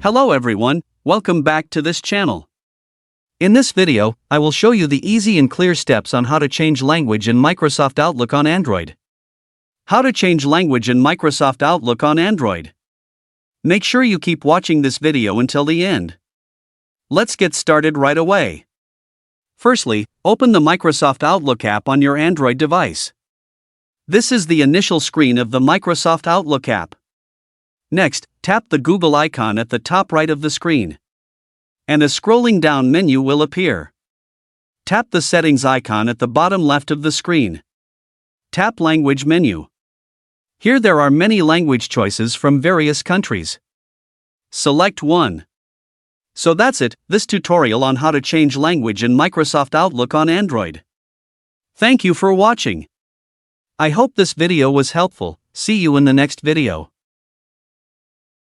Hello everyone, welcome back to this channel. In this video, I will show you the easy and clear steps on how to change language in Microsoft Outlook on Android. How to change language in Microsoft Outlook on Android. Make sure you keep watching this video until the end. Let's get started right away. Firstly, open the Microsoft Outlook app on your Android device. This is the initial screen of the Microsoft Outlook app. Next, tap the Google icon at the top right of the screen, and a scrolling down menu will appear. Tap the Settings icon at the bottom left of the screen. Tap Language menu. Here there are many language choices from various countries. Select one. So that's it, this tutorial on how to change language in Microsoft Outlook on Android. Thank you for watching. I hope this video was helpful. See you in the next video.